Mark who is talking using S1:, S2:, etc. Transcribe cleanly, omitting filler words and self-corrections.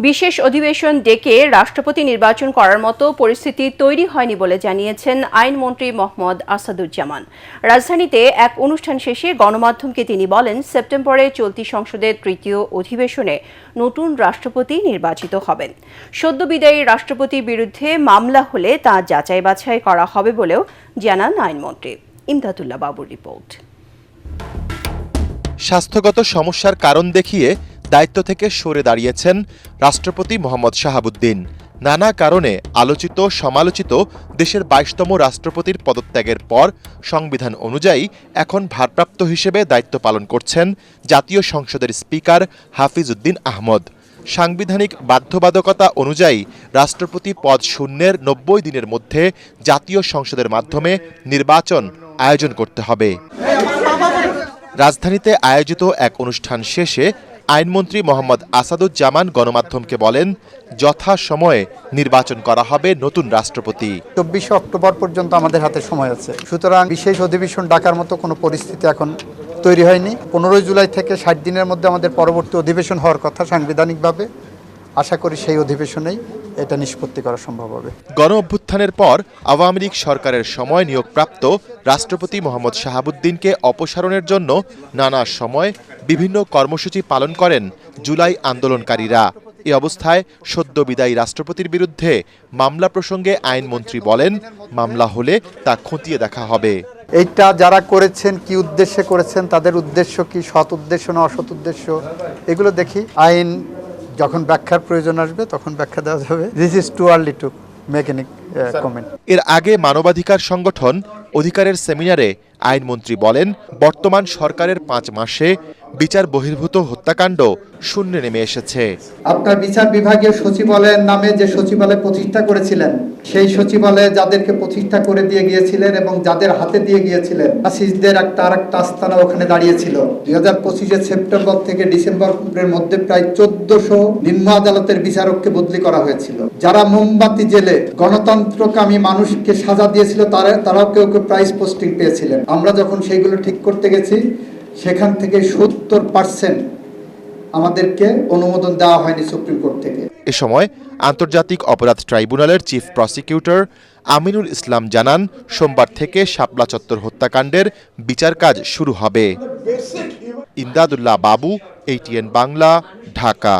S1: বিশেষ অধিবেশন ডেকে রাষ্ট্রপতি নির্বাচন করার মতো পরিস্থিতি তৈরি হয়নি বলে জানিয়েছেন আইনমন্ত্রী মোহাম্মদ আসাদুজ্জামান। রাজধানীতে এক অনুষ্ঠান শেষে গণমাধ্যমকে তিনি বলেন, সেপ্টেম্বরে চলতি সংসদের তৃতীয় অধিবেশনে নতুন রাষ্ট্রপতি নির্বাচিত হবেন। সদ্য বিদায়ী রাষ্ট্রপতির বিরুদ্ধে মামলা হলে তা যাচাই বাছাই করা হবে বলেও জানান আইনমন্ত্রী। ইমদাদুল্লাহ বাবুর রিপোর্ট।
S2: স্বাস্থ্যগত সমস্যার কারণ দেখিয়ে দায়িত্ব থেকে সরে দাঁড়িয়েছেন রাষ্ট্রপতি মোহাম্মদ শাহাবুদ্দিন। নানা কারণে আলোচিত সমালোচিত দেশের ২২তম রাষ্ট্রপতির পদত্যাগের পর সংবিধান অনুযায়ী এখন ভারপ্রাপ্ত হিসেবে দায়িত্ব পালন করছেন জাতীয় সংসদের স্পিকার হাফিজ উদ্দিন আহমদ। সাংবিধানিক বাধ্যবাধকতা অনুযায়ী রাষ্ট্রপতি পদ শূন্যের ৯০ দিনের মধ্যে জাতীয় সংসদের মাধ্যমে নির্বাচন আয়োজন করতে হবে। রাজধানীতে আয়োজিত এক অনুষ্ঠান শেষে আইনমন্ত্রী মোহাম্মদ আসাদুজ্জামান গণমাধ্যমকে বলেন, যথাসময়ে নির্বাচন করা হবে নতুন রাষ্ট্রপতি।
S3: ২৪ অক্টোবর পর্যন্ত আমাদের হাতে সময় আছে, সুতরাং বিশেষ অধিবেশন ডাকার মতো কোনো পরিস্থিতি এখন তৈরি হয়নি। ১৫ জুলাই থেকে ৬০ দিনের মধ্যে আমাদের পরবর্তী অধিবেশন হওয়ার কথা সাংবিধানিকভাবে। আশা করি সেই অধিবেশনেই এটা নিষ্পত্তি করা সম্ভব হবে।
S2: গণ অভ্যুত্থানের পর আওয়ামী লীগ সরকারের সময় নিয়োগপ্রাপ্ত রাষ্ট্রপতি মোহাম্মদ শাহাবুদ্দিনকে অপসারণের জন্য নানা সময় বিভিন্ন কর্মসূচি পালন করেন জুলাই আন্দোলনকারীরা। এ অবস্থায় সদ্য বিদায়ী রাষ্ট্রপতির বিরুদ্ধে মামলা প্রসঙ্গে আইনমন্ত্রী বলেন, মামলা হলে তা খতিয়ে দেখা হবে।
S3: এইটা যারা করেছেন, কি উদ্দেশ্যে করেছেন, তাদের উদ্দেশ্য কি, সৎ উদ্দেশ্য না অসৎ উদ্দেশ্য, এগুলো দেখি। আইন যখন ব্যাখ্যার প্রয়োজন আসবে তখন ব্যাখ্যা দেওয়া যাবে। This is too early to make any comment.
S2: এর আগে মানবাধিকার সংগঠন অধিকারের সেমিনারে আইনমন্ত্রী বলেন, বর্তমান সরকারের ৫ মাসে বিচার বহির্ভূত হত্যাকাণ্ড শূন্যে নেমে এসেছে।
S3: আপনার বিচার বিভাগীয় সচিবালয়ের নামে যে সচিবালয় প্রতিষ্ঠা করেছিলেন, সেই সচিবালয়ে যাদেরকে প্রতিষ্ঠা করে দিয়ে গিয়েছিলেন এবং যাদের হাতে দিয়ে গিয়েছিলেন, ফাসিস্টদের আরেকটা আস্তানা ওখানে দাঁড়িয়েছিল। ২০২৫ সেপ্টেম্বর থেকে ডিসেম্বরের মধ্যে প্রায় ১৪০০ নিম্ন আদালতের বিচারককে বদলি করা হয়েছিল। যারা মোমবাতি জেলে গণতন্ত্রকামী মানুষকে সাজা দিয়েছিল, তারাও কেউ কেউ প্রাইজ পোস্টিং পেয়েছিলেন। আমরা যখন সেইগুলো ঠিক করতে গেছি, সেখান থেকে ৭০% আমাদেরকে অনুমোদন দেওয়া হয়নি সুপ্রিম কোর্ট থেকে।
S2: এ সময় আন্তর্জাতিক অপরাধ ট্রাইব্যুনালের চিফ প্রসিকিউটর আমিনুল ইসলাম জানান, সোমবার থেকে শাপলা চত্বর হত্যাকাণ্ডের বিচার কাজ শুরু হবে। ইমদাদুল্লাহ বাবু, ATN বাংলা, ঢাকা।